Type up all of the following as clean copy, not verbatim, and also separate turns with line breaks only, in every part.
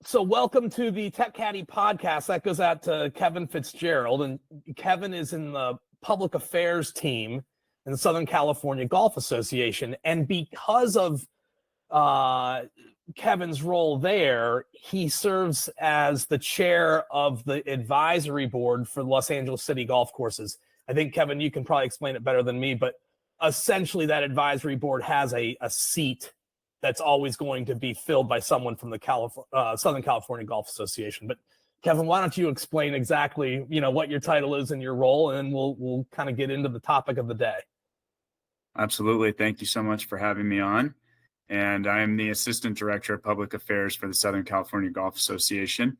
So welcome to the Tech Caddie podcast. That goes out to Kevin Fitzgerald. And Kevin is in the public affairs team in the Southern California Golf Association. And because of Kevin's role there, he serves as the chair of the advisory board for Los Angeles City golf courses. I think, Kevin, you can probably explain it better than me, but essentially that advisory board has a seat that's always going to be filled by someone from the Southern California Golf Association. But Kevin, why don't you explain exactly, what your title is and your role, and then we'll kind of get into the topic of the day.
Absolutely. Thank you so much for having me on. And I'm the Assistant Director of Public Affairs for the Southern California Golf Association.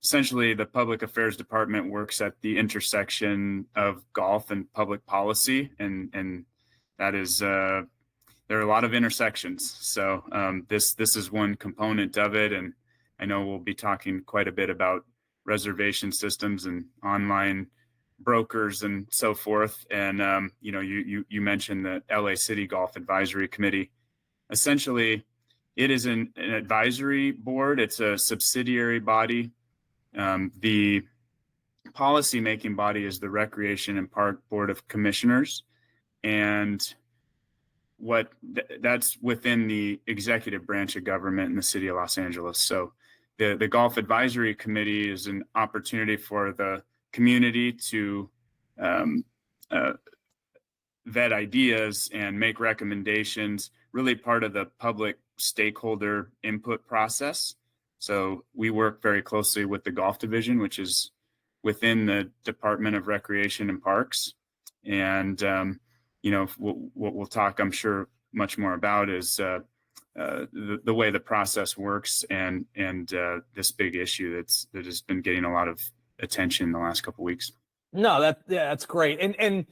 Essentially, the Public Affairs Department works at the intersection of golf and public policy, and that is there are a lot of intersections. So this is one component of it. And I know we'll be talking quite a bit about reservation systems and online brokers and so forth. And, you mentioned the LA City Golf Advisory Committee. Essentially, it is an advisory board. It's a subsidiary body. The policy-making body is the Recreation and Park Board of Commissioners. And that's within the executive branch of government in the city of Los Angeles. So the Golf Advisory Committee is an opportunity for the community to vet ideas and make recommendations, really part of the public stakeholder input process. So we work very closely with the Golf Division, which is within the Department of Recreation and Parks. And what we'll talk, I'm sure, much more about is the way the process works and this big issue that has been getting a lot of attention in the last couple of weeks.
No, that's great. And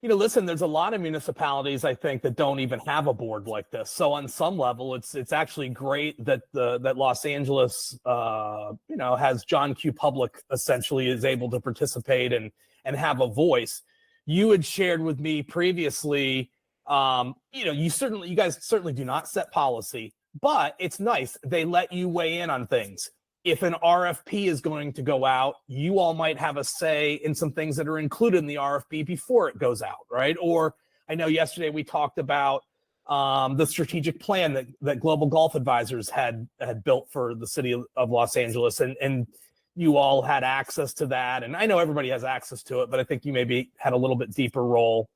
listen, there's a lot of municipalities, I think, that don't even have a board like this. So on some level, it's actually great that that Los Angeles, has John Q. Public essentially is able to participate and have a voice. You had shared with me previously, you guys certainly do not set policy, but it's nice. They let you weigh in on things. If an RFP is going to go out, you all might have a say in some things that are included in the RFP before it goes out, right? Or I know yesterday we talked about the strategic plan that Global Golf Advisors had built for the city of Los Angeles, and you all had access to that. And I know everybody has access to it, but I think you maybe had a little bit deeper role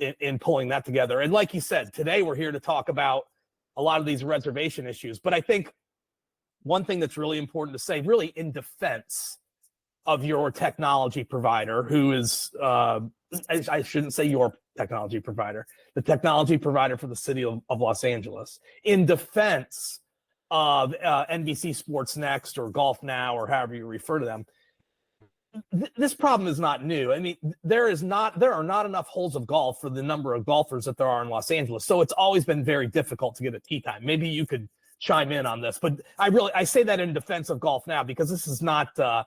in pulling that together. And like you said, today we're here to talk about a lot of these reservation issues. But I think one thing that's really important to say, really in defense of your technology provider, who is, I shouldn't say your technology provider, the technology provider for the city of Los Angeles, in defense of NBC Sports Next or Golf Now or however you refer to them, this problem is not new. I mean, there are not enough holes of golf for the number of golfers that there are in Los Angeles. So it's always been very difficult to get a tee time. Maybe you could chime in on this, but I say that in defense of Golf Now because this is not a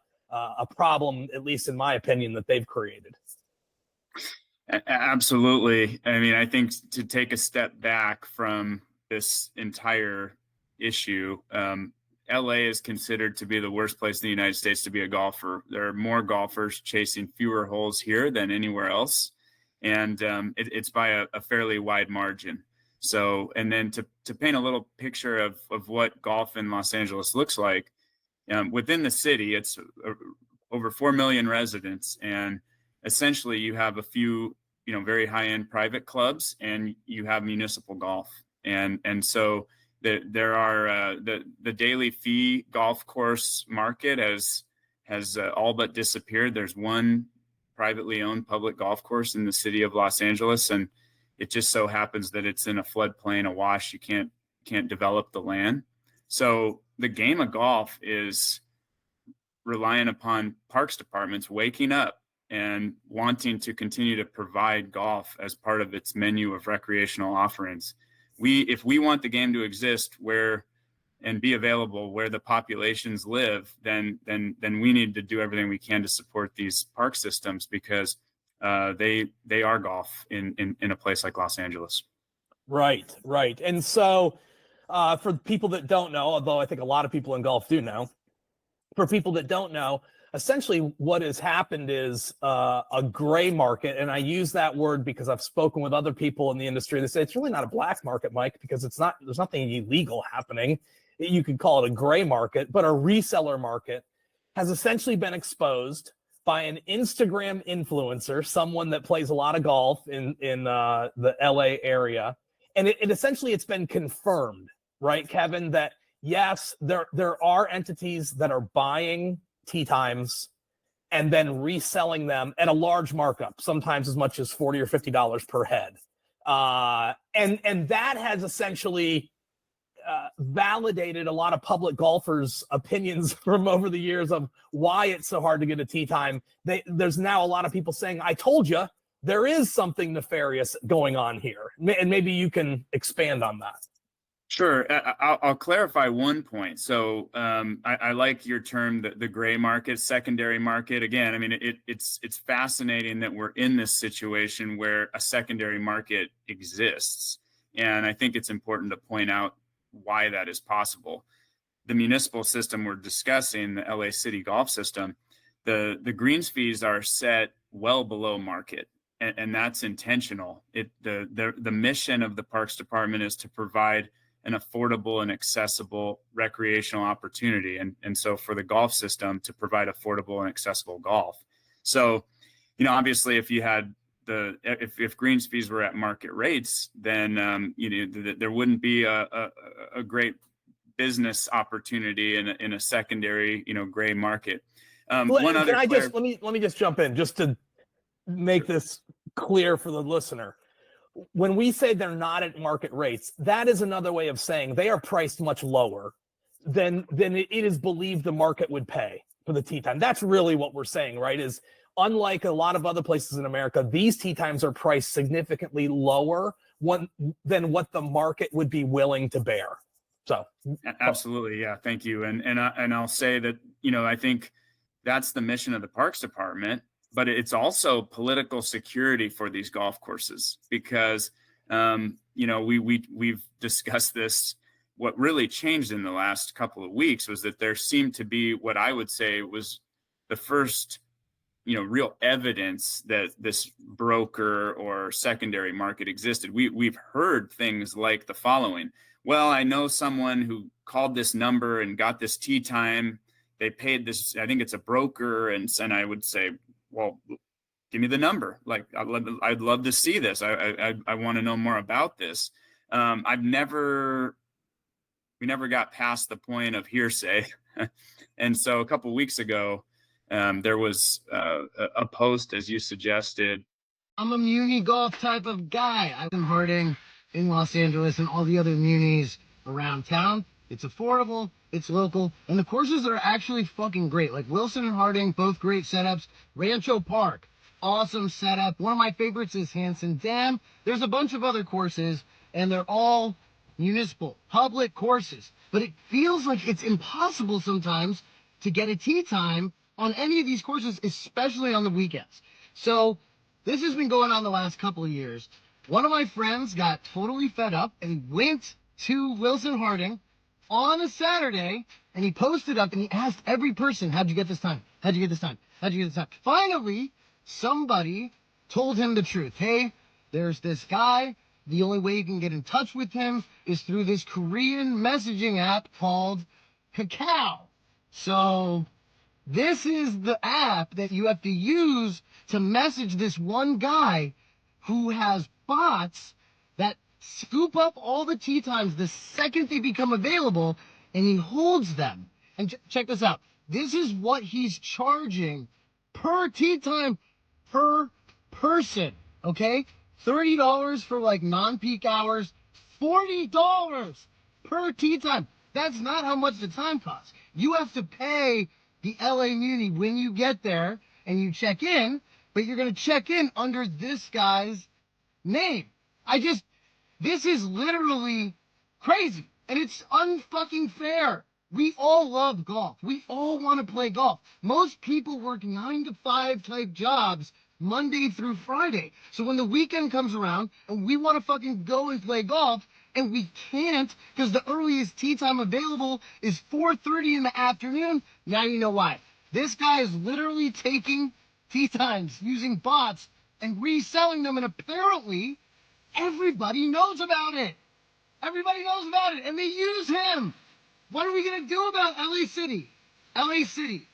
problem, at least in my opinion, that they've created.
Absolutely. I mean, I think to take a step back from this entire issue, LA is considered to be the worst place in the United States to be a golfer. There are more golfers chasing fewer holes here than anywhere else. And it's by a fairly wide margin. So, and then to paint a little picture of what golf in Los Angeles looks like, within the city, it's over 4 million residents. And essentially you have a few, very high-end private clubs, and you have municipal golf. And so there are the daily fee golf course market has all but disappeared. There's one privately owned public golf course in the city of Los Angeles, and it just so happens that it's in a floodplain, a wash. You can't develop the land. So the game of golf is relying upon parks departments waking up and wanting to continue to provide golf as part of its menu of recreational offerings. If we want the game to exist and be available where the populations live, then we need to do everything we can to support these park systems, because they are golf in a place like Los Angeles.
Right. And so For people that don't know, although I think a lot of people in golf do know, for people that don't know, essentially what has happened is a gray market. And I use that word because I've spoken with other people in the industry that say it's really not a black market, Mike, because there's nothing illegal happening. You could call it a gray market, but a reseller market has essentially been exposed by an Instagram influencer, someone that plays a lot of golf in the LA area. And it's been confirmed, right, Kevin, that yes, there are entities that are buying tee times and then reselling them at a large markup, sometimes as much as $40 or $50 per head. And that has essentially validated a lot of public golfers' opinions from over the years of why it's so hard to get a tee time. There's now a lot of people saying, I told you, there is something nefarious going on here. And maybe you can expand on that.
Sure. I'll clarify one point. So I like your term, the gray market, secondary market. Again, I mean, it's fascinating that we're in this situation where a secondary market exists. And I think it's important to point out why that is possible. The municipal system we're discussing, the LA City golf system, the greens fees are set well below market. And that's intentional. The mission of the Parks Department is to provide an affordable and accessible recreational opportunity. And so for the golf system to provide affordable and accessible golf. So, obviously if you had if greens fees were at market rates, then, there wouldn't be a great business opportunity in a secondary, gray market.
Let me just jump in just to make this clear for the listener. When we say they're not at market rates, that is another way of saying they are priced much lower than it is believed the market would pay for the tee time. That's really what we're saying, right? Is unlike a lot of other places in America, these tee times are priced significantly lower than what the market would be willing to bear. So
absolutely, yeah, thank you. And I'll say that I think that's the mission of the Parks Department. But it's also political security for these golf courses because, we've discussed this. What really changed in the last couple of weeks was that there seemed to be what I would say was the first, real evidence that this broker or secondary market existed. We've heard things like the following. Well, I know someone who called this number and got this tee time. They paid this, I think it's a broker. And I would say, well, give me the number. Like, I'd love to see this. I want to know more about this. We never got past the point of hearsay. And so a couple of weeks ago, there was a post, as you suggested.
I'm a muni golf type of guy. I've been harding in Los Angeles and all the other munis around town. It's affordable, it's local, and the courses are actually fucking great. Like Wilson and Harding, both great setups. Rancho Park, awesome setup. One of my favorites is Hanson Dam. There's a bunch of other courses, and they're all municipal, public courses. But it feels like it's impossible sometimes to get a tee time on any of these courses, especially on the weekends. So this has been going on the last couple of years. One of my friends got totally fed up and went to Wilson Harding on a Saturday, and he posted up and he asked every person, how'd you get this time? How'd you get this time? How'd you get this time? Finally, somebody told him the truth. Hey, there's this guy. The only way you can get in touch with him is through this Korean messaging app called Kakao. So this is the app that you have to use to message this one guy who has bots that scoop up all the tee times the second they become available, and he holds them. And check this out. This is what he's charging per tee time per person, okay? $30 for like non-peak hours, $40 per tee time. That's not how much the time costs. You have to pay the LA Muni when you get there and you check in, but you're going to check in under this guy's name. This is literally crazy, and it's unfucking fair. We all love golf. We all want to play golf. Most people work 9-to-5 type jobs Monday through Friday. So when the weekend comes around and we want to fucking go and play golf, and we can't because the earliest tee time available is 4:30 in the afternoon. Now you know why. This guy is literally taking tee times using bots and reselling them, and apparently everybody knows about it. Everybody knows about it, and they use him. What are we going to do about LA City? LA City,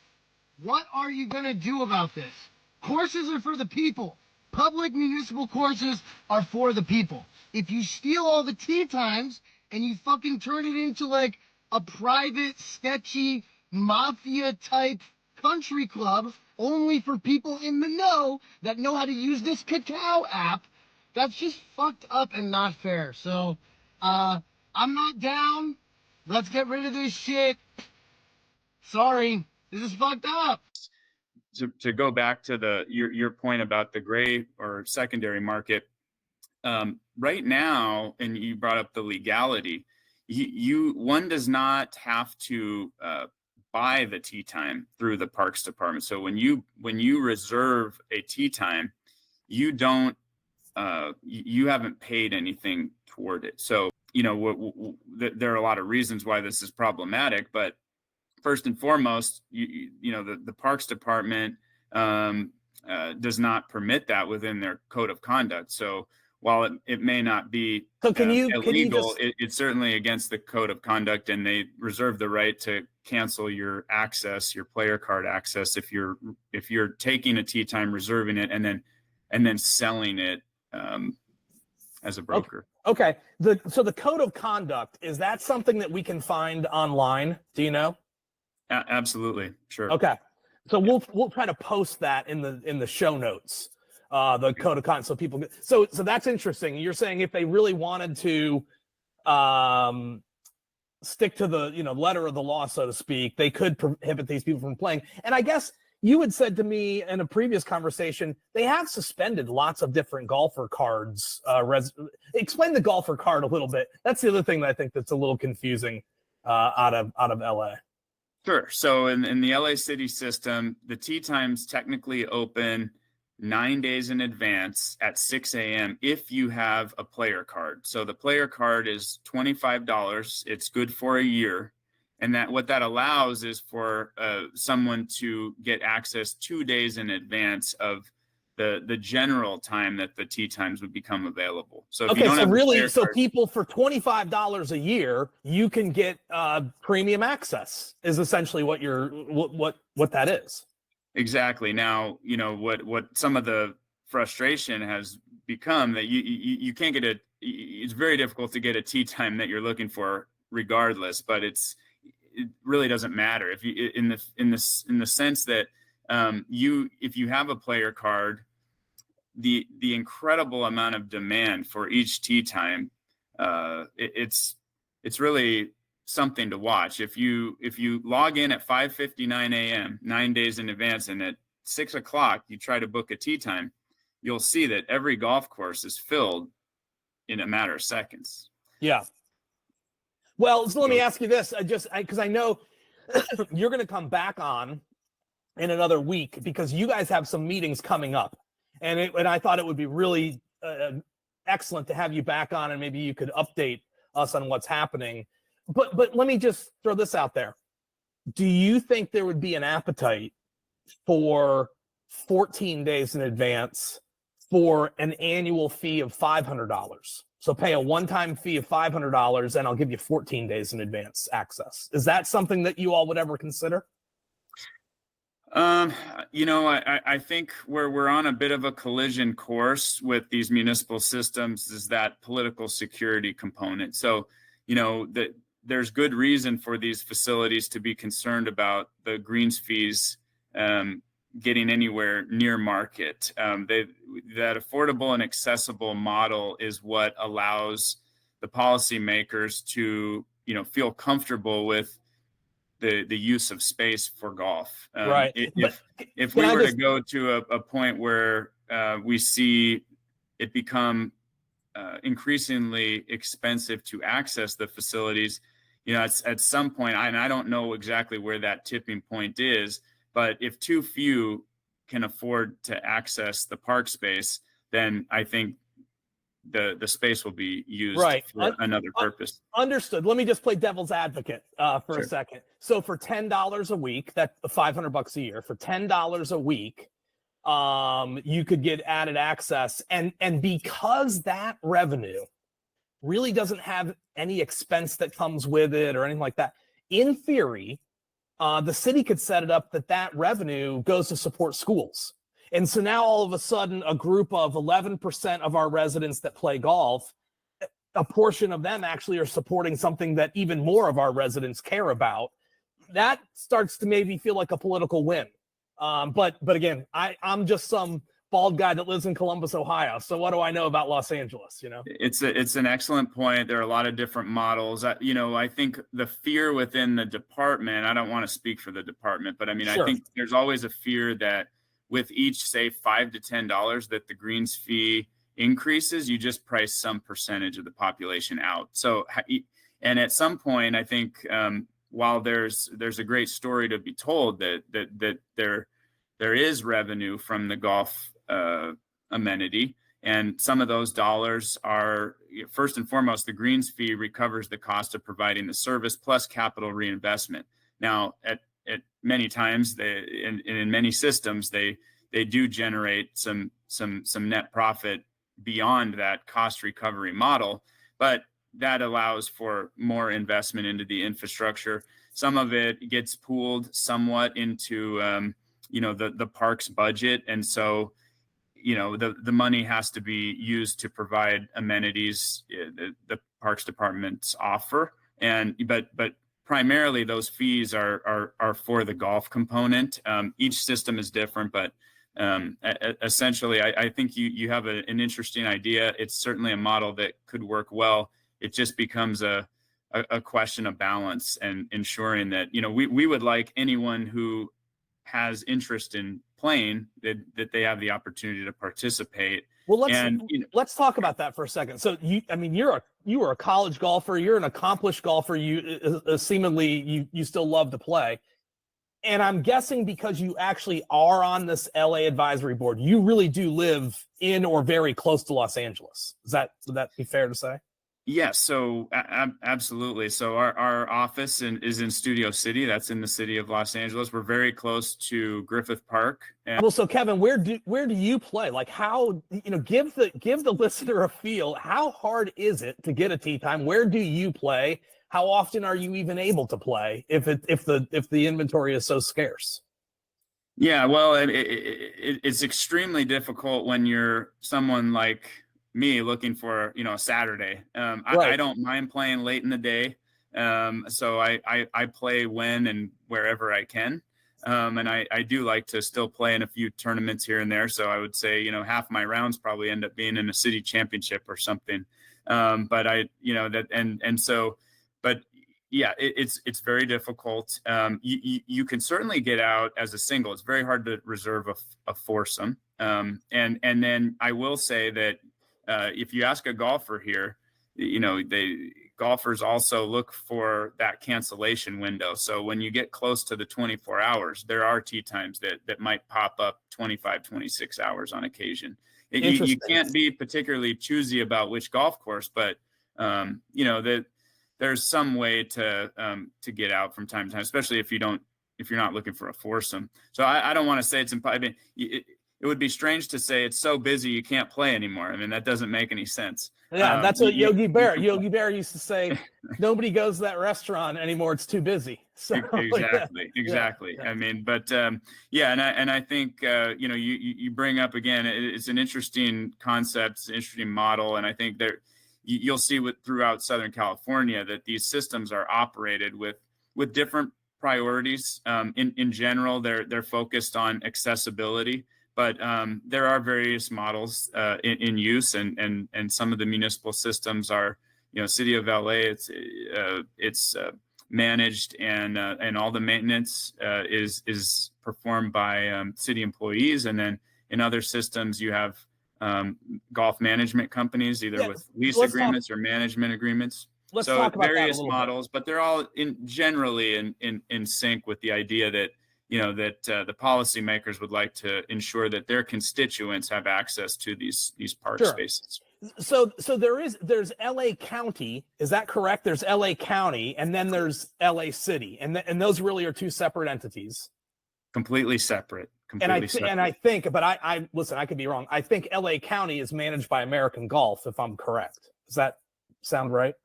what are you going to do about this? Courses are for the people. Public municipal courses are for the people. If you steal all the tee times and you fucking turn it into like a private, sketchy, mafia-type country club only for people in the know that know how to use this Cacao app, that's just fucked up and not fair. So, I'm not down. Let's get rid of this shit. Sorry, this is fucked up.
To go back to your point about the gray or secondary market, right now, and you brought up the legality, one does not have to buy the tee time through the parks department. So when you reserve a tee time, you don't you haven't paid anything toward it. So there are a lot of reasons why this is problematic, but first and foremost, the parks department does not permit that within their code of conduct. So while it may not be illegal, it's certainly against the code of conduct, and they reserve the right to cancel your access, your player card access, if you're taking a tee time, reserving it, and then selling it as a broker.
Okay. So the code of conduct, is that something that we can find online? Do you know?
Absolutely. Sure.
Okay. So we'll try to post that in the show notes, the code of conduct, so people so that's interesting. You're saying if they really wanted to stick to the letter of the law, so to speak, they could prohibit these people from playing. And I guess you had said to me in a previous conversation, they have suspended lots of different golfer cards. Explain the golfer card a little bit. That's the other thing that I think that's a little confusing out of LA.
Sure. So in the LA City system, the tee times technically open 9 days in advance at 6 a.m. if you have a player card. So the player card is $25. It's good for a year. And what that allows is for someone to get access 2 days in advance of the general time that the tee times would become available. So if you don't have really,
so people for $25 a year, you can get premium access is essentially what that is.
Exactly. Now, what some of the frustration has become that you can't get it's very difficult to get a tee time that you're looking for regardless, but it really doesn't matter if you in the sense that if you have a player card, the incredible amount of demand for each tee time, it's really something to watch. If you log in at 5:59 a.m. 9 days in advance, and at 6 o'clock you try to book a tee time, you'll see that every golf course is filled in a matter of seconds.
Yeah. Well, so let me ask you this, because I know you're going to come back on in another week because you guys have some meetings coming up, and I thought it would be really excellent to have you back on, and maybe you could update us on what's happening. But let me just throw this out there. Do you think there would be an appetite for 14 days in advance for an annual fee of $500? So pay a one-time fee of $500 and I'll give you 14 days in advance access. Is that something that you all would ever consider?
I think where we're on a bit of a collision course with these municipal systems is that political security component. So, that there's good reason for these facilities to be concerned about the greens fees getting anywhere near market. That affordable and accessible model is what allows the policymakers to, feel comfortable with the use of space for golf.
Right.
If we were to go to a point where we see it become increasingly expensive to access the facilities, at some point, and I don't know exactly where that tipping point is, but if too few can afford to access the park space, then I think the space will be used
Right.
for another purpose.
Understood. Let me just play devil's advocate for
Sure.
a second. So for $10 a week, that's $500 a year. For $10 a week, you could get added access, and because that revenue really doesn't have any expense that comes with it or anything like that, in theory, the city could set it up that revenue goes to support schools. And so now all of a sudden, a group of 11% of our residents that play golf, a portion of them actually are supporting something that even more of our residents care about. That starts to maybe feel like a political win. But again, I'm just some bald guy that lives in Columbus, Ohio. So what do I know about Los Angeles?
It's an excellent point. There are a lot of different models. I think the fear within the department, I don't want to speak for the department, but I mean,
Sure.
I think there's always a fear that with each, say, $5 to $10 that the greens fee increases, you just price some percentage of the population out. So, and at some point, I think while there's a great story to be told that there is revenue from the golf amenity, and some of those dollars are, first and foremost, the greens fee recovers the cost of providing the service plus capital reinvestment. Now, at many times, in many systems, they do generate some net profit beyond that cost recovery model, but that allows for more investment into the infrastructure. Some of it gets pooled somewhat into the park's budget, and so the money has to be used to provide amenities the parks departments offer, but primarily those fees are for the golf component. Each system is different, but essentially I think you have an interesting idea. It's certainly a model that could work well. It just becomes a question of balance and ensuring that we would like anyone who has interest in playing that they have the opportunity to participate.
Well, let's talk about that for a second. So you were a college golfer. You're an accomplished golfer. You seemingly you still love to play. And I'm guessing because you actually are on this LA advisory board, you really do live in or very close to Los Angeles. Would that be fair to say?
Yes, so absolutely. So our office is in Studio City. That's in the city of Los Angeles. We're very close to Griffith Park.
Well, so Kevin, where do you play? Like, how give the listener a feel. How hard is it to get a tee time? Where do you play? How often are you even able to play if the inventory is so scarce?
Yeah, well, it's extremely difficult when you're someone like me looking for a Saturday. Right. I don't mind playing late in the day, so I play when and wherever I can, and I do like to still play in a few tournaments here and there. So I would say half my rounds probably end up being in a city championship or something. But it's very difficult. You can certainly get out as a single. It's very hard to reserve a foursome, and then I will say that. If you ask a golfer here, golfers also look for that cancellation window. So when you get close to the 24 hours, there are tee times that might pop up 25, 26 hours on occasion. You can't be particularly choosy about which golf course, but there's some way to get out from time to time, especially if you're not looking for a foursome. So I don't want to say it's impossible. It would be strange to say it's so busy you can't play anymore. I mean, that doesn't make any sense.
Yeah, that's what Yogi Berra used to say. Nobody goes to that restaurant anymore. It's too busy. So,
exactly. Yeah. I mean, but and I think you bring up again. It's an interesting concept, it's an interesting model, and I think you'll see throughout Southern California that these systems are operated with different priorities. In general, they're focused on accessibility. But there are various models in use, and some of the municipal systems are, City of LA. It's managed, and all the maintenance is performed by city employees. And then in other systems, you have golf management companies, either with lease agreements or management agreements.
Let's talk about
various
that a
models, but they're all generally in sync with the idea that. The policymakers would like to ensure that their constituents have access to these park spaces.
So there's LA County, is that correct? There's LA County, and then there's LA City, and those really are two separate entities.
Completely separate.
And I think, but I listen, I could be wrong. I think LA County is managed by American Golf, if I'm correct. Does that sound right?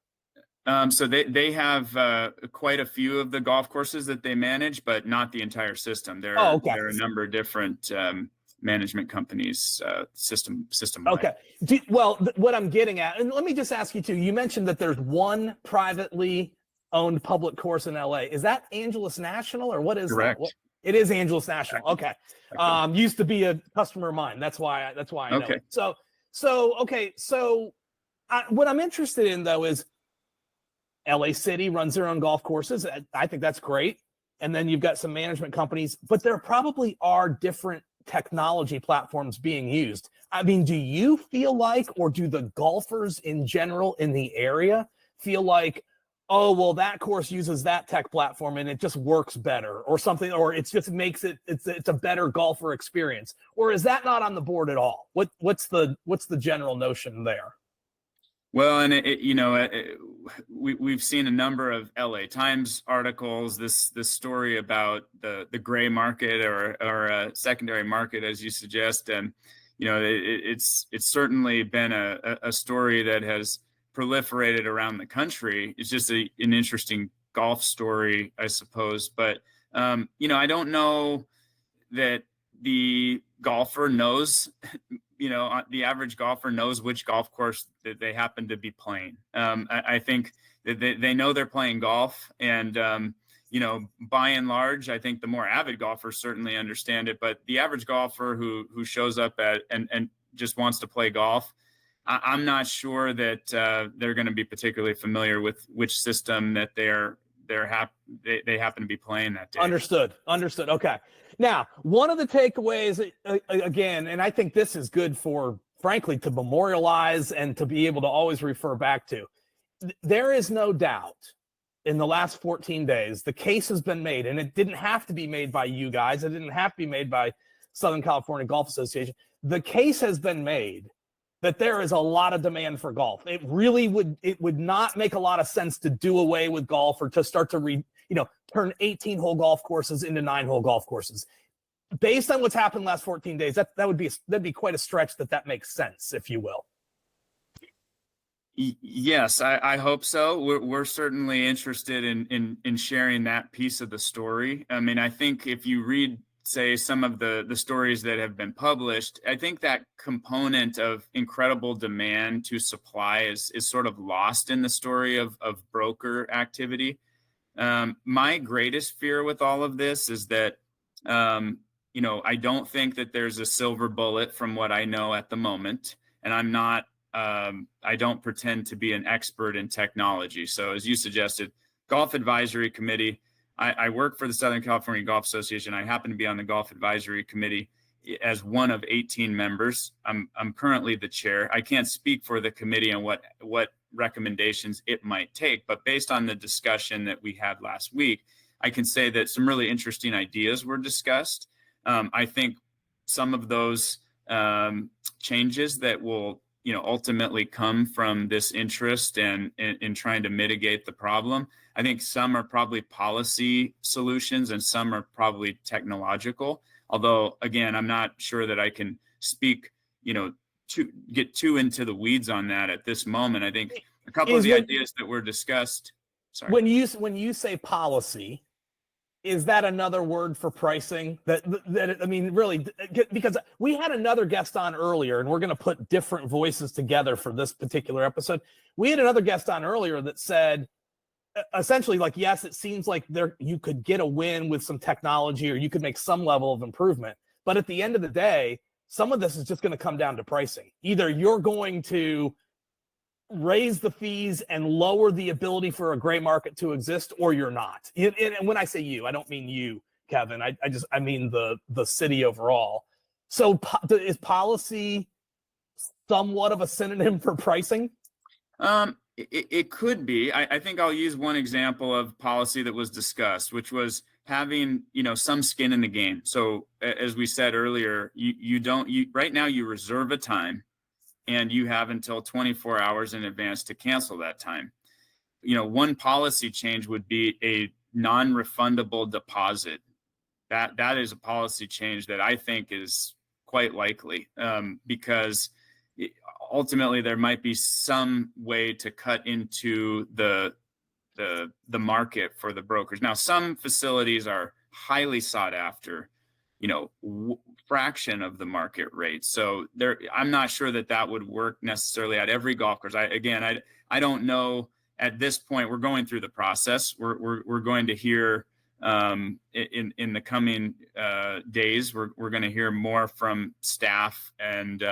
So they have quite a few of the golf courses that they manage, but not the entire system. There are a number of different management companies, system.
Okay. What I'm getting at, and let me just ask you too. You mentioned that there's one privately owned public course in LA. Is that Angeles National, or what is
correct?
That? It is Angeles National. Okay. Used to be a customer of mine. That's why I know.
Okay.
So what I'm interested in though is LA City runs their own golf courses. I think that's great. And then you've got some management companies, but there probably are different technology platforms being used. I mean, do you feel like, or do the golfers in general in the area feel like, oh, well, that course uses that tech platform and it just works better or something, or it just makes it's a better golfer experience? Or is that not on the board at all? What's the general notion there?
Well, and we've seen a number of LA Times articles, this story about the gray market or a secondary market, as you suggest, and it's certainly been a story that has proliferated around the country. It's just an interesting golf story, I suppose. But I don't know that the golfer knows. The average golfer knows which golf course that they happen to be playing. I think that they know they're playing golf, and by and large, I think the more avid golfers certainly understand it. But the average golfer who shows up and just wants to play golf, I'm not sure that they're going to be particularly familiar with which system that they happen to be playing that day.
Understood. Okay. Now, one of the takeaways, again, and I think this is good for, frankly, to memorialize and to be able to always refer back to, there is no doubt in the last 14 days, the case has been made, and it didn't have to be made by you guys. It didn't have to be made by Southern California Golf Association. The case has been made that there is a lot of demand for golf. It would not make a lot of sense to do away with golf or to start to turn 18-hole golf courses into 9-hole golf courses. Based on what's happened in the last 14 days, that'd be quite a stretch that makes sense, if you will.
Yes, I hope so. We're certainly interested in sharing that piece of the story. I mean, I think if you read, say, some of the stories that have been published, I think that component of incredible demand to supply is sort of lost in the story of broker activity. My greatest fear with all of this is that, I don't think that there's a silver bullet from what I know at the moment. And I don't pretend to be an expert in technology. So as you suggested, Golf Advisory Committee, I work for the Southern California Golf Association. I happen to be on the Golf Advisory Committee as one of 18 members. I'm currently the chair. I can't speak for the committee on what recommendations it might take, but based on the discussion that we had last week, I can say that some really interesting ideas were discussed. I think some of those changes that will ultimately come from this interest and in trying to mitigate the problem. I think some are probably policy solutions and some are probably technological. Although, again, I'm not sure that I can speak, to get too into the weeds on that at this moment. I think a couple of the ideas that were discussed. Sorry.
When you say policy, is that another word for pricing? Really, because we had another guest on earlier, and we're going to put different voices together for this particular episode. We had another guest on earlier that said, essentially, like, yes, it seems like you could get a win with some technology, or you could make some level of improvement. But at the end of the day, some of this is just going to come down to pricing. Either you're going to raise the fees and lower the ability for a gray market to exist, or you're not. And when I say you, I don't mean you, Kevin. I mean the city overall. So is policy somewhat of a synonym for pricing?
It could be. I think I'll use one example of policy that was discussed, which was having, some skin in the game. So as we said earlier, you right now you reserve a time. and you have until 24 hours in advance to cancel that time. One policy change would be a non-refundable deposit. That is a policy change that I think is quite likely, because ultimately there might be some way to cut into the market for the brokers. Now, some facilities are highly sought after, fraction of the market rate. So I'm not sure that would work necessarily at every golf course. I don't know at this point. We're going through the process. We're going to hear in the coming days. We're going to hear more from staff, and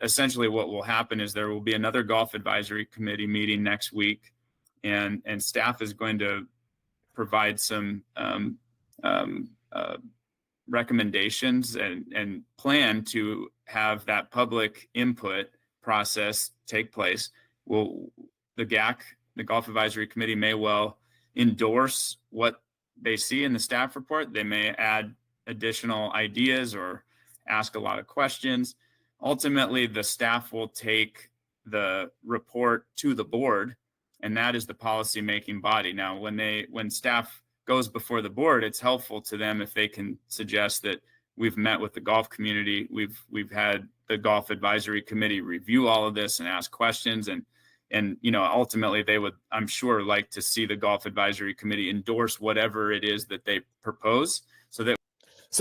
essentially what will happen is there will be another golf advisory committee meeting next week, and staff is going to provide some recommendations and plan to have that public input process take place. Well, the GAC, the Golf Advisory Committee, may well endorse what they see in the staff report. They may add additional ideas or ask a lot of questions. Ultimately, the staff will take the report to the board, and that is the policy-making body. Now, when staff goes before the board, it's helpful to them if they can suggest that we've met with the golf community, we've had the Golf Advisory Committee review all of this and ask questions, and ultimately they would, I'm sure, like to see the Golf Advisory Committee endorse whatever it is that they propose.
So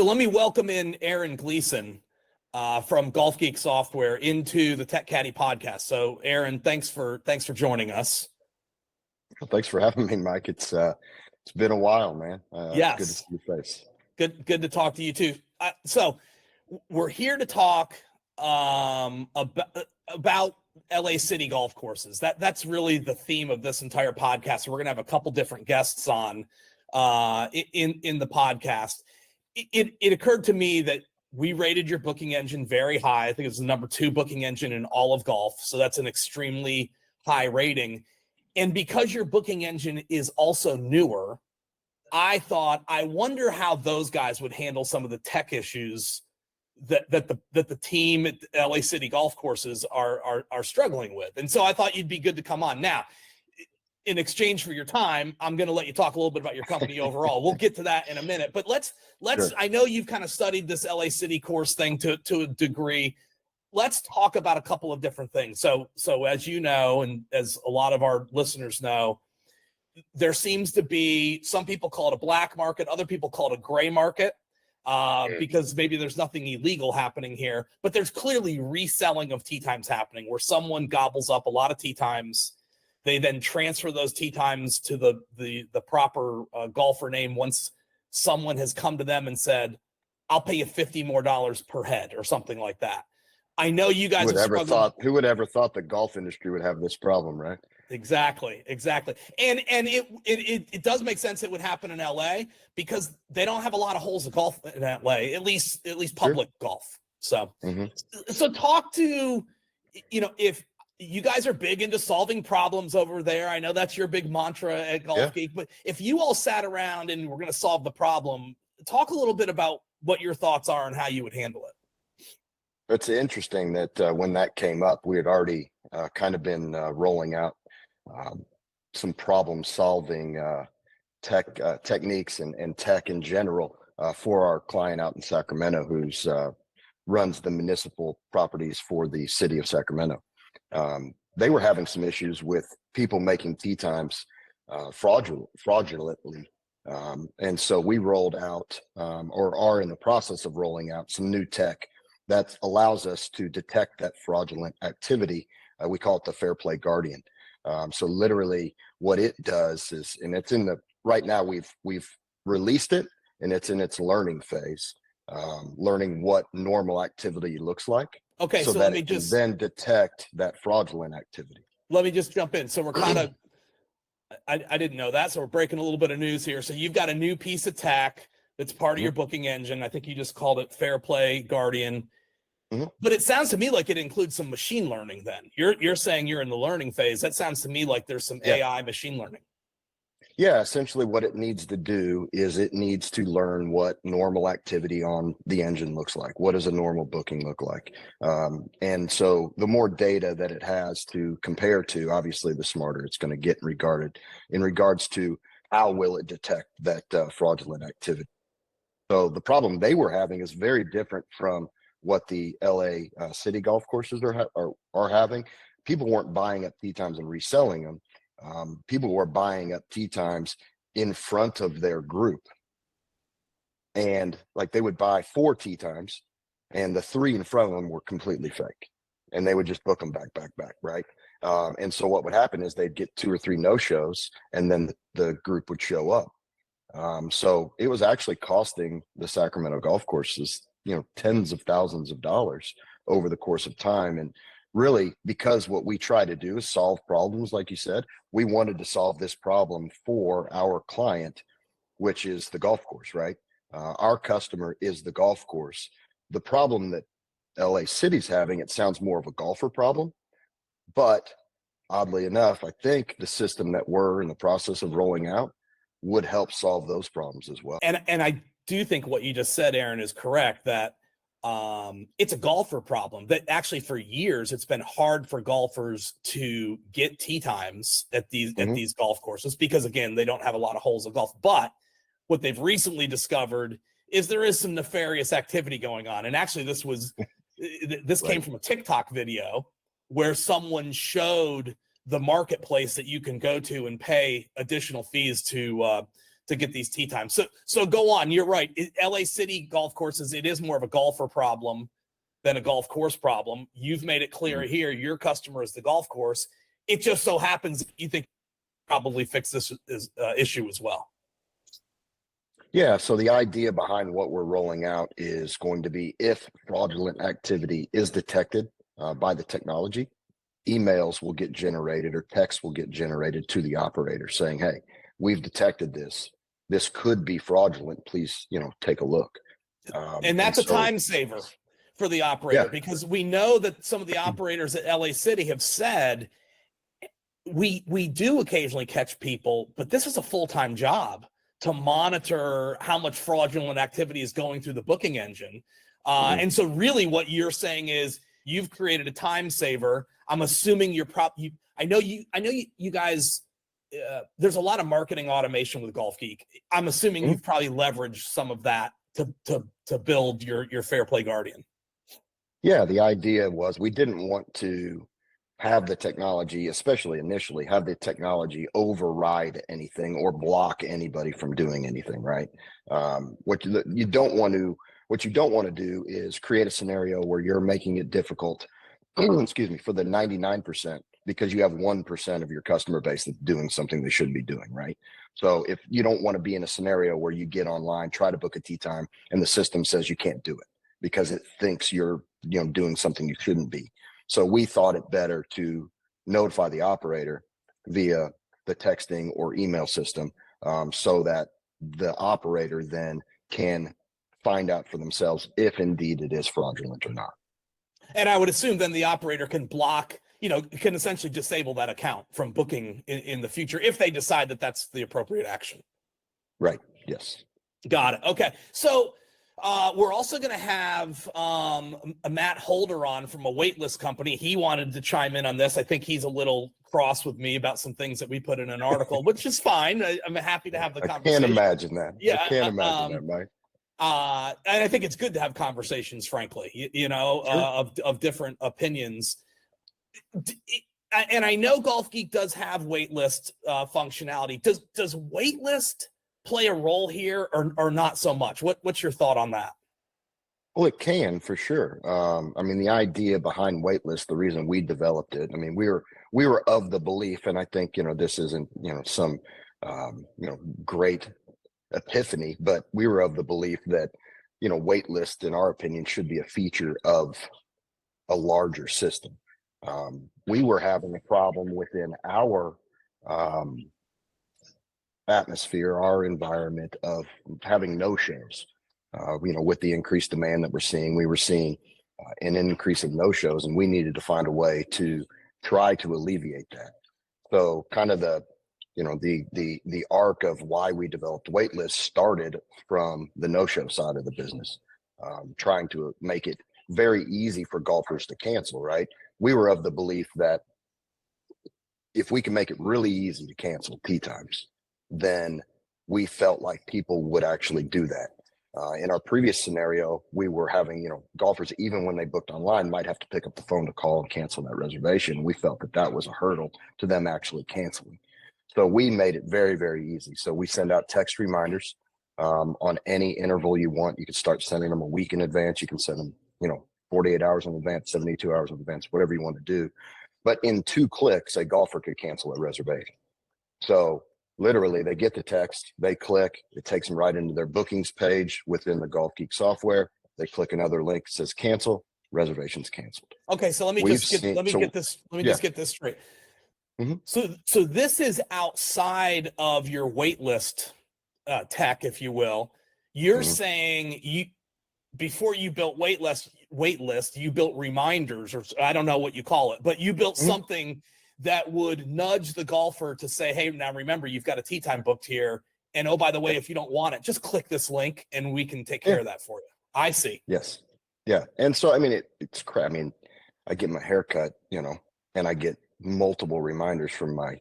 let me welcome in Aaron Gleason from Golf Geek Software into the Tech Caddie podcast. So Aaron, thanks for joining us.
Well, thanks for having me, Mike. It's been a while, man.
Yes.
Good to see your face.
Good to talk to you too. So we're here to talk about LA City golf courses. That's really the theme of this entire podcast. So we're gonna have a couple different guests on in the podcast. It occurred to me that we rated your booking engine very high. I think it's the number 2 booking engine in all of golf. So that's an extremely high rating. And because your booking engine is also newer, I thought, I wonder how those guys would handle some of the tech issues that the team at LA City golf courses are struggling with. And so I thought you'd be good to come on. Now, in exchange for your time, I'm going to let you talk a little bit about your company overall. We'll get to that in a minute, but let's,
Sure.
I know you've kind of studied this LA City course thing to a degree. Let's talk about a couple of different things. So as you know, and as a lot of our listeners know, there seems to be, some people call it a black market, other people call it a gray market, because maybe there's nothing illegal happening here, but there's clearly reselling of tee times happening where someone gobbles up a lot of tee times. They then transfer those tee times to the proper golfer name once someone has come to them and said, I'll pay you $50 more per head or something like that. I know you guys
Who would ever thought the golf industry would have this problem, right?
Exactly. And it does make sense it would happen in LA because they don't have a lot of holes of golf in LA, at least public golf. So so talk to, if you guys are big into solving problems over there. I know that's your big mantra at Golf Geek, but if you all sat around and we're going to solve the problem, talk a little bit about what your thoughts are and how you would handle it.
It's interesting that when that came up, we had already kind of been rolling out some problem solving techniques and tech in general for our client out in Sacramento, who's runs the municipal properties for the city of Sacramento. They were having some issues with people making tee times fraudulently. And so we rolled out or are in the process of rolling out some new tech that allows us to detect that fraudulent activity. We call it the FairPlay Guardian. So literally what it does is, and it's right now we've released it and it's in its learning phase, learning what normal activity looks like.
Okay. So
that
let me
it can
just
then detect that fraudulent activity.
Let me just jump in. So we're kind of, I didn't know that. So we're breaking a little bit of news here. So you've got a new piece of tech that's part of your booking engine. I think you just called it FairPlay Guardian. But it sounds to me like it includes some machine learning then. You're saying you're in the learning phase. That sounds to me like there's some AI machine learning.
Yeah, essentially what it needs to do is it needs to learn what normal activity on the engine looks like. What does a normal booking look like? And so the more data that it has to compare to, obviously the smarter it's going to get in regards to how will it detect that fraudulent activity. So the problem they were having is very different from what the LA city golf courses are having. People weren't buying up tee times and reselling them. People were buying up tee times in front of their group, and like they would buy 4 tee times, and the 3 in front of them were completely fake, and they would just book them back, right? And so what would happen is they'd get 2 or 3 no-shows, and then the group would show up. So it was actually costing the Sacramento golf courses, tens of thousands of dollars over the course of time. And really, because what we try to do is solve problems, like you said, we wanted to solve this problem for our client, which is the golf course, right? Our customer is the golf course. The problem that LA City's having, it sounds more of a golfer problem, but oddly enough, I think the system that we're in the process of rolling out would help solve those problems as well.
And I do think what you just said, Aaron, is correct, that it's a golfer problem. That actually for years it's been hard for golfers to get tee times at these golf courses because, again, they don't have a lot of holes of golf. But what they've recently discovered is there is some nefarious activity going on. And actually this came from a TikTok video where someone showed the marketplace that you can go to and pay additional fees to get these tee times. So go on. You're right. LA City golf courses, it is more of a golfer problem than a golf course problem. You've made it clear here, your customer is the golf course. It just so happens you think probably fix this issue as well.
Yeah. So the idea behind what we're rolling out is going to be, if fraudulent activity is detected by the technology, emails will get generated or texts will get generated to the operator saying, hey, we've detected this. This could be fraudulent. Please, take a look.
And that's a time saver for the operator, because we know that some of the operators at LA City have said, we do occasionally catch people, but this is a full-time job to monitor how much fraudulent activity is going through the booking engine. And so really what you're saying is you've created a time saver. I'm assuming I know you guys, there's a lot of marketing automation with Golf Geek. I'm assuming you've probably leveraged some of that to build your FairPlay Guardian.
Yeah, the idea was we didn't want to have the technology, especially initially, have the technology override anything or block anybody from doing anything, right? What you don't want to do is create a scenario where you're making it difficult, excuse me, for the 99%, because you have 1% of your customer base that's doing something they shouldn't be doing, right? So if you don't want to be in a scenario where you get online, try to book a tee time, and the system says you can't do it because it thinks you're doing something you shouldn't be. So we thought it better to notify the operator via the texting or email system, so that the operator then can find out for themselves if indeed it is fraudulent or not.
And I would assume then the operator can block, can essentially disable that account from booking in the future if they decide that that's the appropriate action.
Right. Yes.
Got it. Okay. So we're also going to have a Matt Holder on from a waitlist company. He wanted to chime in on this. I think he's a little cross with me about some things that we put in an article, which is fine. I'm happy to have the conversation.
I can't imagine that.
Yeah,
I can't imagine that, Mike.
And I think it's good to have conversations, frankly, sure. Of different opinions. And I know Golf Geek does have waitlist functionality. Does waitlist play a role here or not so much? What's your thought on that?
Well, it can for sure. The idea behind waitlist, the reason we developed it, we were of the belief, and I think, this isn't, some, great epiphany, but we were of the belief that, waitlist, in our opinion, should be a feature of a larger system. We were having a problem within our atmosphere, our environment, of having no shows. With the increased demand that we were seeing an increase of no shows, and we needed to find a way to try to alleviate that. So kind of the the arc of why we developed Waitlist started from the no-show side of the business, trying to make it very easy for golfers to cancel, right? We were of the belief that if we can make it really easy to cancel tee times, then we felt like people would actually do that. In our previous scenario, we were having, golfers, even when they booked online, might have to pick up the phone to call and cancel that reservation. We felt that that was a hurdle to them actually canceling. So we made it very, very easy. So we send out text reminders on any interval you want. You can start sending them a week in advance. You can send them, 48 hours in advance, 72 hours in advance, whatever you want to do. But in 2 clicks, a golfer could cancel a reservation. So literally, they get the text, they click, it takes them right into their bookings page within the Golf Geek software. They click another link that says cancel, reservations canceled.
Okay, so let me just get this straight.
Mm-hmm.
So this is outside of your waitlist tech, if you will. You're
Mm-hmm.
saying before you built waitlist, you built reminders, or I don't know what you call it, but you built
Mm-hmm.
something that would nudge the golfer to say, hey, now remember, you've got a tee time booked here. And oh, by the way, if you don't want it, just click this link and we can take care of that for you. I see.
Yes. Yeah. And so, I mean, it's crap. I mean, I get my haircut, and I get multiple reminders from my,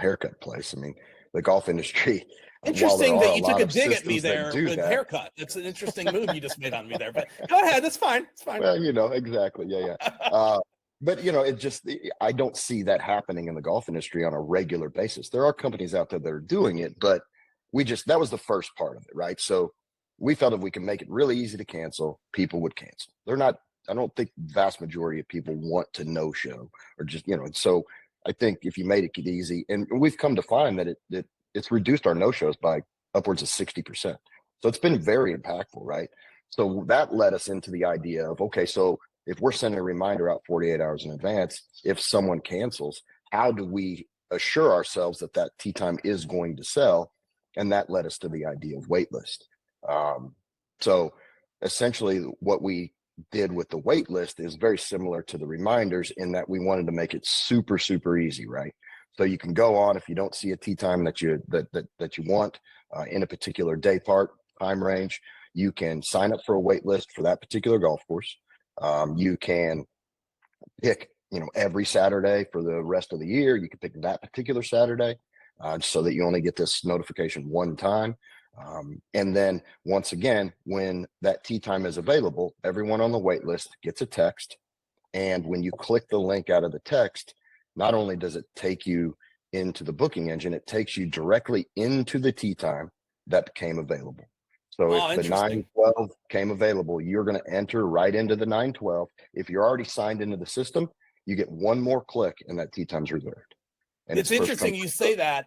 haircut place. I mean, the golf industry.
Interesting that you took a dig at me
systems
there
do
with
that.
haircut. It's an interesting move you just made on me there, but go ahead. That's fine. It's fine.
Well, exactly. Yeah. But it just, I don't see that happening in the golf industry on a regular basis. There are companies out there that are doing it, but that was the first part of it, right? So we felt if we can make it really easy to cancel, people would cancel. I don't think the vast majority of people want to no show or just, so I think if you made it easy, and we've come to find that it's reduced our no shows by upwards of 60%. So it's been very impactful, right? So that led us into the idea of, okay, so if we're sending a reminder out 48 hours in advance, if someone cancels, how do we assure ourselves that that tee time is going to sell? And that led us to the idea of waitlist. So essentially what we did with the waitlist is very similar to the reminders in that we wanted to make it super, super easy, right? So you can go on if you don't see a tee time that you want in a particular day part, time range, you can sign up for a waitlist for that particular golf course. You can pick, every Saturday for the rest of the year. You can pick that particular Saturday so that you only get this notification one time. And then once again, when that tee time is available, everyone on the wait list gets a text. And when you click the link out of the text, not only does it take you into the booking engine, it takes you directly into the tee time that became available. So if the 9/12 came available, you're going to enter right into the 9/12. If you're already signed into the system, you get one more click and that tee time's reserved. And
it's interesting you say that.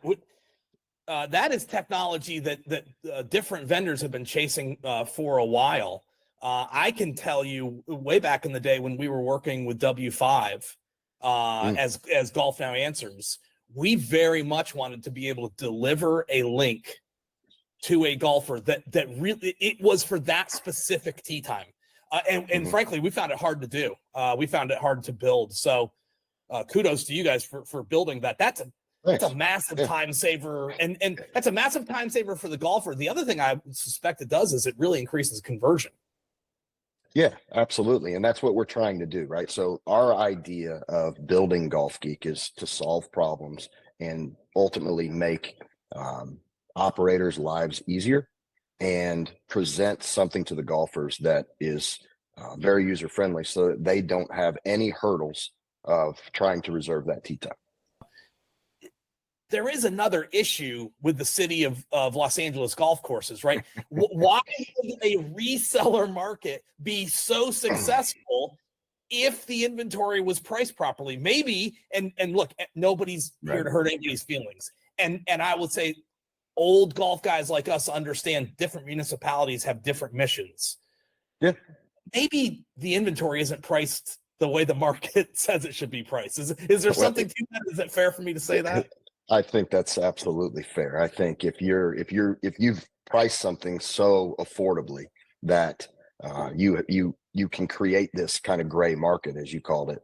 That is technology that different vendors have been chasing for a while. I can tell you way back in the day when we were working with W5 as Golf Now Answers, we very much wanted to be able to deliver a link to a golfer that really it was for that specific tee time. And frankly, we found it hard to do. We found it hard to build. So kudos to you guys for building that. That's a massive time saver. And that's a massive time saver for the golfer. The other thing I suspect it does is it really increases conversion.
Yeah, absolutely. And that's what we're trying to do, right? So our idea of building Golf Geek is to solve problems and ultimately make operators' lives easier and present something to the golfers that is very user friendly so that they don't have any hurdles of trying to reserve that tee time.
There is another issue with the city of Los Angeles golf courses, right? Why would a reseller market be so successful if the inventory was priced properly? Maybe, and look, nobody's here to hurt anybody's feelings. And I would say old golf guys like us understand different municipalities have different missions.
Yeah.
Maybe the inventory isn't priced the way the market says it should be priced. Is there something to that? Is it fair for me to say that?
I think that's absolutely fair. I think if you've priced something so affordably that you can create this kind of gray market, as you called it,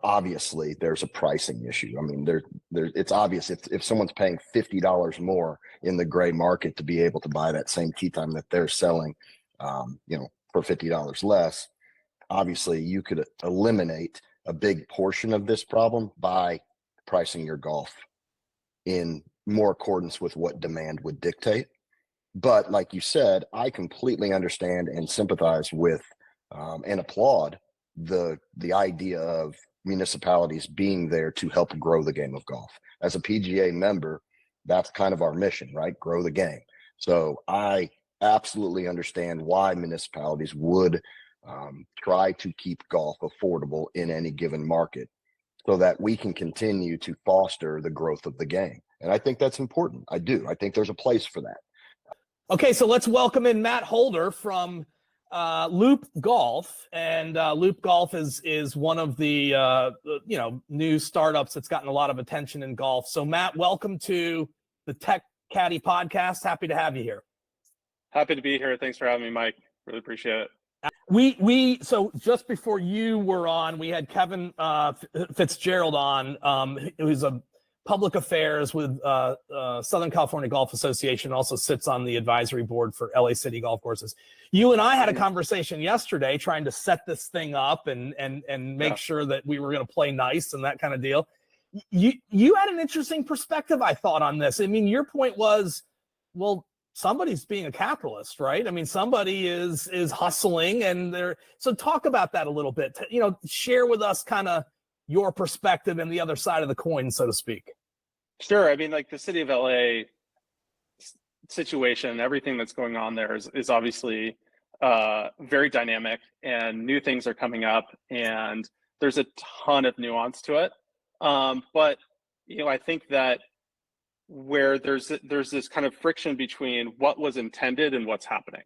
obviously there's a pricing issue. I mean, it's obvious if someone's paying $50 more in the gray market to be able to buy that same tee time that they're selling, for $50 less, obviously you could eliminate a big portion of this problem by pricing your golf in more accordance with what demand would dictate. But like you said, I completely understand and sympathize with and applaud the idea of municipalities being there to help grow the game of golf. As a PGA member, that's kind of our mission, right? Grow the game. So I absolutely understand why municipalities would try to keep golf affordable in any given market so that we can continue to foster the growth of the game. And I think that's important. I do. I think there's a place for that.
Okay, so let's welcome in Matt Holder from Loop Golf, and Loop Golf is one of the new startups that's gotten a lot of attention in golf. So Matt, welcome to the Tech Caddie podcast. Happy to have you here.
Happy to be here. Thanks for having me, Mike. Really appreciate it.
So just before you were on, we had Kevin Fitzgerald on, who's a public affairs with Southern California Golf Association, also sits on the advisory board for LA City Golf Courses. You and I had a conversation yesterday trying to set this thing up and make sure that we were going to play nice and that kind of deal. You had an interesting perspective, I thought, on this. I mean, your point was, well, somebody's being a capitalist, right? I mean, somebody is hustling, and so talk about that a little bit. Share with us kind of your perspective and the other side of the coin, so to speak.
Sure. I mean, like the city of LA situation, everything that's going on there is obviously very dynamic, and new things are coming up, and there's a ton of nuance to it. But I think that where there's this kind of friction between what was intended and what's happening,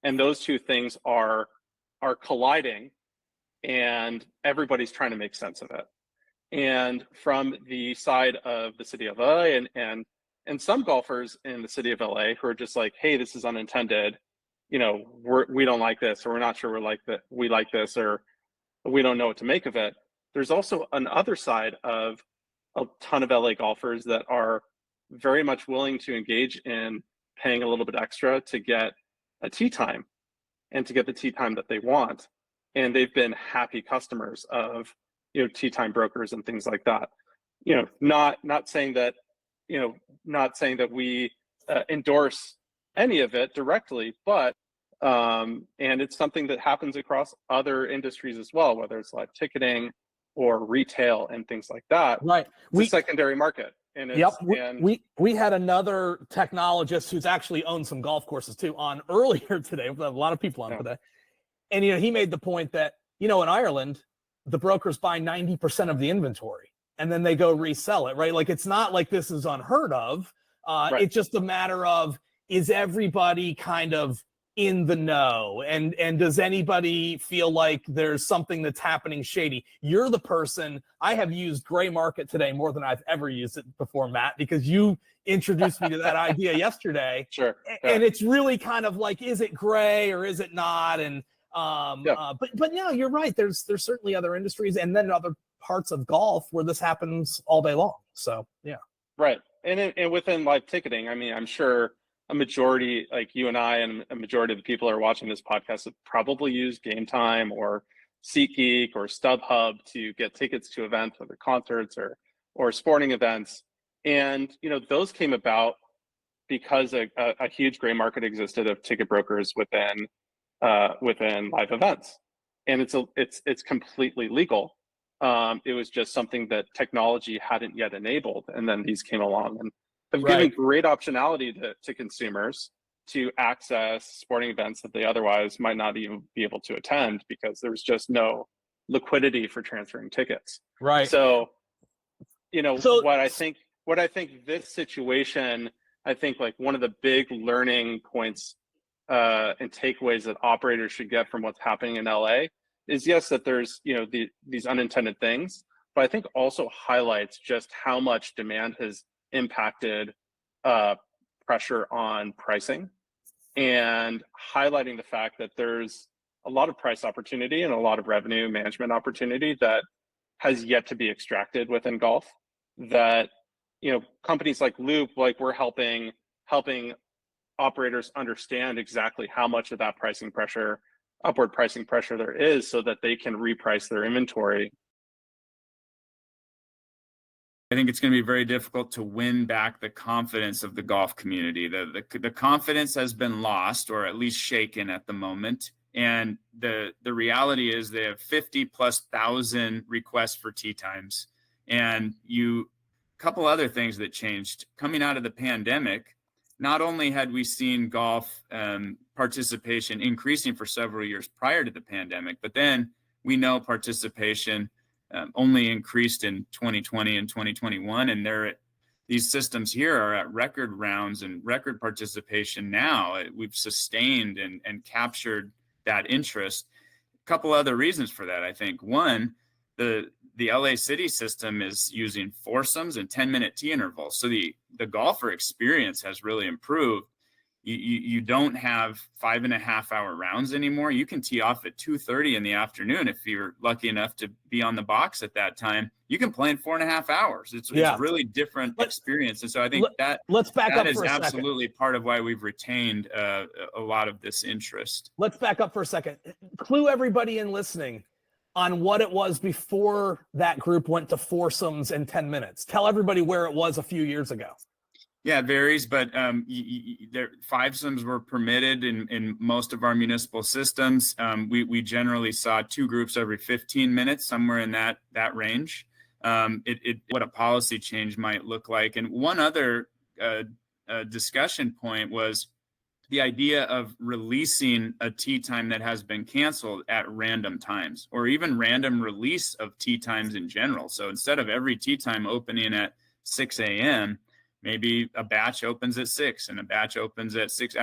and those two things are colliding, and everybody's trying to make sense of it. And from the side of the city of LA and some golfers in the city of LA who are just like, hey, this is unintended, we don't like this, or we're not sure we like this, or we don't know what to make of it. There's also an other side of a ton of LA golfers that are very much willing to engage in paying a little bit extra to get a tee time and to get the tee time that they want. And they've been happy customers of tee time brokers and things like that. Not saying that we endorse any of it directly, but and it's something that happens across other industries as well, whether it's live ticketing or retail and things like that.
Right.
It's a secondary market. And
we had another technologist who's actually owned some golf courses too on earlier today. We have a lot of people on today. And he made the point that, in Ireland, the brokers buy 90% of the inventory and then they go resell it, right? Like, it's not like this is unheard of. Right. It's just a matter of, is everybody kind of in the know? And does anybody feel like there's something that's happening shady? You're the person. I have used gray market today more than I've ever used it before, Matt, because you introduced me to that idea yesterday.
Sure.
Yeah. And it's really kind of like, is it gray or is it not? And but you're right. There's certainly other industries and then other parts of golf where this happens all day long. So yeah.
Right. And within live ticketing, I mean, I'm sure a majority, like you and I, and a majority of the people who are watching this podcast have probably used Game Time or SeatGeek or StubHub to get tickets to events, whether concerts or sporting events. And, those came about because a huge gray market existed of ticket brokers within live events, and it's completely legal. It was just something that technology hadn't yet enabled, and then these came along and have given great optionality to consumers to access sporting events that they otherwise might not even be able to attend because there's just no liquidity for transferring tickets.
Right.
So, what I think this situation, I think like one of the big learning points and takeaways that operators should get from what's happening in LA is, yes, that there's these unintended things, but I think also highlights just how much demand has impacted pressure on pricing, and highlighting the fact that there's a lot of price opportunity and a lot of revenue management opportunity that has yet to be extracted within golf. That, you know, companies like Loop, like we're helping operators understand exactly how much of that pricing pressure, upward pricing pressure there is, so that they can reprice their inventory.
I think it's going to be very difficult to win back the confidence of the golf community. The confidence has been lost, or at least shaken at the moment. And the reality is they have 50,000+ requests for tee times. And a couple other things that changed coming out of the pandemic. Not only had we seen golf participation increasing for several years prior to the pandemic, but then we know participation only increased in 2020 and 2021, and these systems here are at record rounds and record participation now. We've sustained and captured that interest. A couple other reasons for that, I think. One, the LA City system is using foursomes and 10-minute tee intervals, so the golfer experience has really improved. You don't have 5.5-hour rounds anymore. You can tee off at 2:30 in the afternoon if you're lucky enough to be on the box at that time. You can play in 4.5 hours. It's a really different experience, and so I think
let's back up
is
for a
absolutely
second.
part of why we've retained a lot of this interest.
Let's back up for a second. Clue everybody in listening on what it was before that group went to foursomes and 10 minutes. Tell everybody where it was a few years ago.
Yeah, it varies, but fivesomes were permitted in most of our municipal systems. We generally saw 2 groups every 15 minutes, somewhere in that range. What a policy change might look like. And one other discussion point was the idea of releasing a tee time that has been canceled at random times, or even random release of tee times in general. So instead of every tee time opening at 6 a.m., maybe a batch opens at 6 and a batch opens at 6.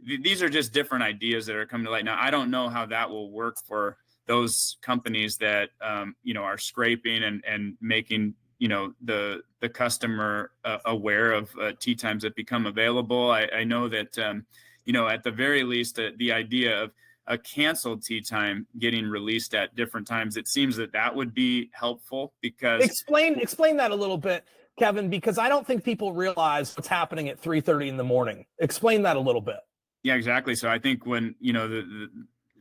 These are just different ideas that are coming to light. Now, I don't know how that will work for those companies that, are scraping and making, the customer aware of tee times that become available. I know that, at the very least, the idea of a canceled tee time getting released at different times, it seems that would be helpful, because
explain that a little bit, Kevin, because I don't think people realize what's happening at 3:30 in the morning. Explain that a little bit.
Yeah, exactly. So I think when,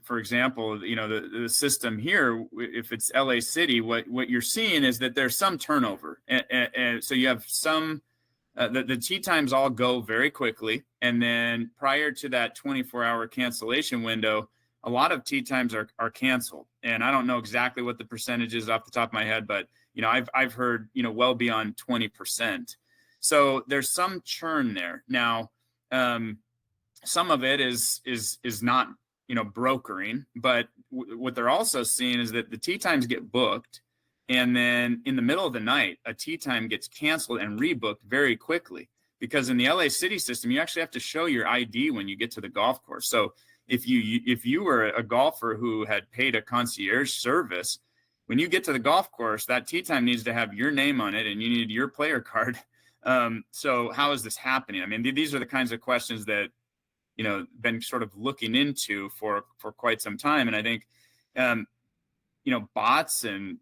for example, the system here, if it's LA City, what you're seeing is that there's some turnover. And so you have some, the tee times all go very quickly. And then prior to that 24-hour cancellation window, a lot of tee times are canceled. And I don't know exactly what the percentage is off the top of my head, but I've heard, well beyond 20%. So there's some churn there. Now, some of it is not, brokering, but what they're also seeing is that the tee times get booked, and then in the middle of the night, a tee time gets canceled and rebooked very quickly, because in the LA City system, you actually have to show your ID when you get to the golf course. So if you were a golfer who had paid a concierge service, when you get to the golf course, that tee time needs to have your name on it, and you need your player card. So how is this happening? I mean, these are the kinds of questions that, been sort of looking into for quite some time. And I think, bots and,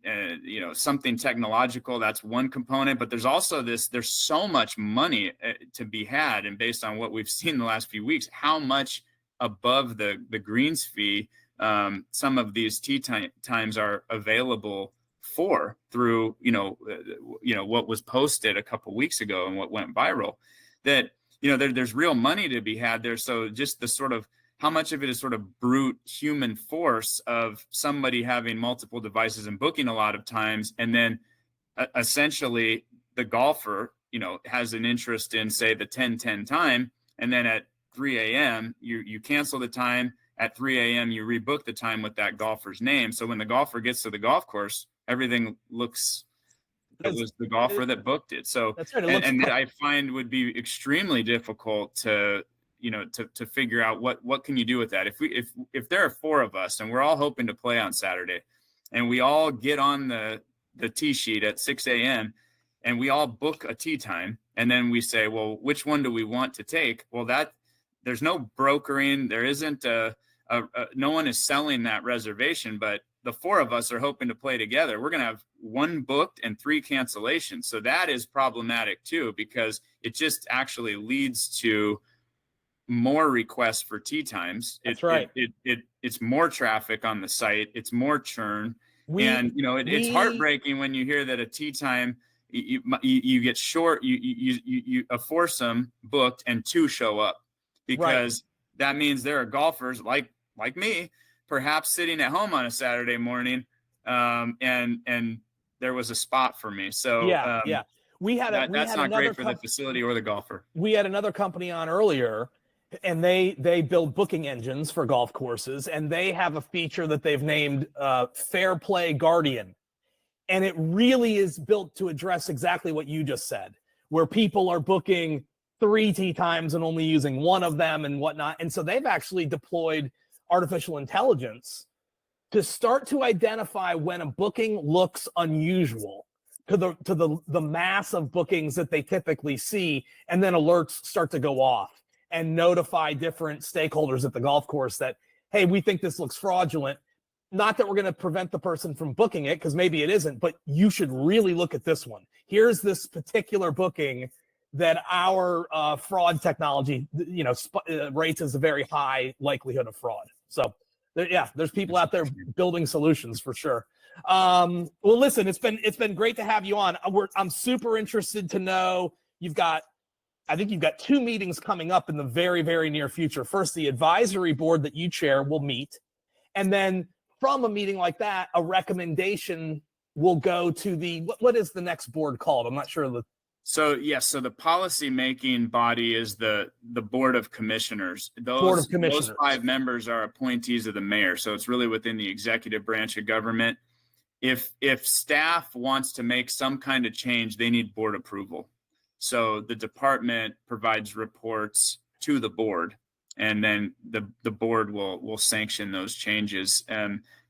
something technological, that's one component, but there's also there's so much money to be had. And based on what we've seen in the last few weeks, how much above the greens fee some of these tee times are available through what was posted a couple weeks ago and what went viral, that there's real money to be had there. So just the sort of how much of it is sort of brute human force of somebody having multiple devices and booking a lot of times, and then essentially the golfer has an interest in, say, the 10-10 time, and then at 3 a.m. you cancel the time. At 3 a.m. you rebook the time with that golfer's name. So when the golfer gets to the golf course, everything looks, it was the golfer that booked it. So
that's right.
And I find would be extremely difficult to figure out what can you do with that. If there are 4 of us and we're all hoping to play on Saturday, and we all get on the tee sheet at 6 a.m. and we all book a tee time, and then we say, well, which one do we want to take? Well, there's no brokering. There isn't no one is selling that reservation, but the 4 of us are hoping to play together, we're going to have 1 booked and 3 cancellations. So that is problematic too, because it just actually leads to more requests for tee times.
That's right.
It's more traffic on the site. It's more churn. It's heartbreaking when you hear that a tee time, you get short, you a foursome booked and 2 show up, because that means there are golfers like me, perhaps sitting at home on a Saturday morning, and there was a spot for me. So that's not great for the facility or the golfer.
We had another company on earlier, and they build booking engines for golf courses, and they have a feature that they've named FairPlay Guardian. And it really is built to address exactly what you just said, where people are booking 3 tee times and only using 1 of them and whatnot. And so they've actually deployed artificial intelligence to start to identify when a booking looks unusual to the mass of bookings that they typically see, and then alerts start to go off and notify different stakeholders at the golf course that, hey, we think this looks fraudulent. Not that we're going to prevent the person from booking it, because maybe it isn't, but you should really look at this one. Here's this particular booking that our fraud technology, rates as a very high likelihood of fraud. So there's people out there building solutions for sure. Well, listen, it's been great to have you on. I'm super interested to know I think you've got 2 meetings coming up in the very, very near future. First, the advisory board that you chair will meet. And then from a meeting like that, a recommendation will go to what is the next board called? I'm not sure.
So the policy making body is the board of commissioners. Those 5 members are appointees of the mayor. So it's really within the executive branch of government. If staff wants to make some kind of change, they need board approval. So the department provides reports to the board, and then the board will sanction those changes.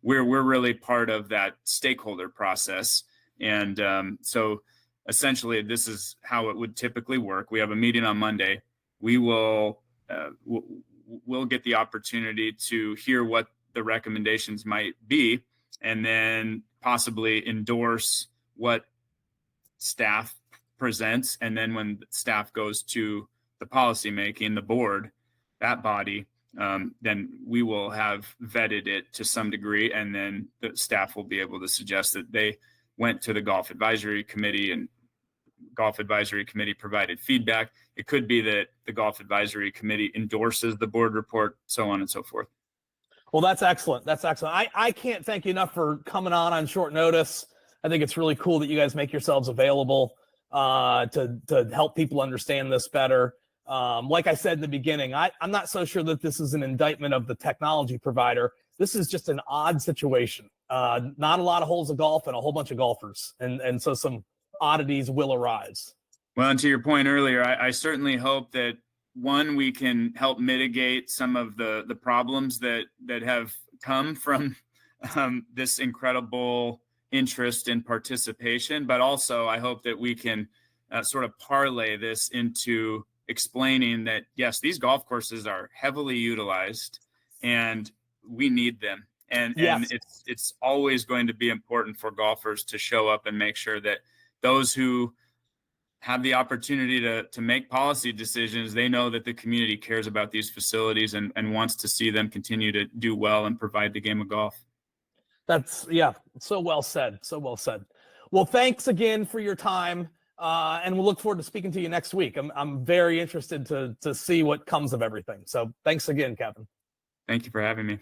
We're really part of that stakeholder process. And so essentially, this is how it would typically work. We have a meeting on Monday. We'll get the opportunity to hear what the recommendations might be, and then possibly endorse what staff presents. And then when staff goes to the policy making, the board, that body, then we will have vetted it to some degree, and then the staff will be able to suggest that they went to the golf advisory committee, and golf advisory committee provided feedback. It could be that the golf advisory committee endorses the board report, so on and so forth.
Well, that's excellent. That's excellent. I can't thank you enough for coming on short notice. I think it's really cool that you guys make yourselves available to help people understand this better. Like I said in the beginning, I'm not so sure that this is an indictment of the technology provider. This is just an odd situation. Not a lot of holes of golf and a whole bunch of golfers. And so some oddities will arise.
Well, and to your point earlier, I certainly hope that, one, we can help mitigate some of the problems that have come from this incredible interest and participation. But also, I hope that we can sort of parlay this into explaining that, yes, these golf courses are heavily utilized and we need them. And it's always going to be important for golfers to show up and make sure that those who have the opportunity to make policy decisions, they know that the community cares about these facilities and wants to see them continue to do well and provide the game of golf.
That's, so well said. So well said. Well, thanks again for your time. And we'll look forward to speaking to you next week. I'm very interested to see what comes of everything. So thanks again, Kevin.
Thank you for having me.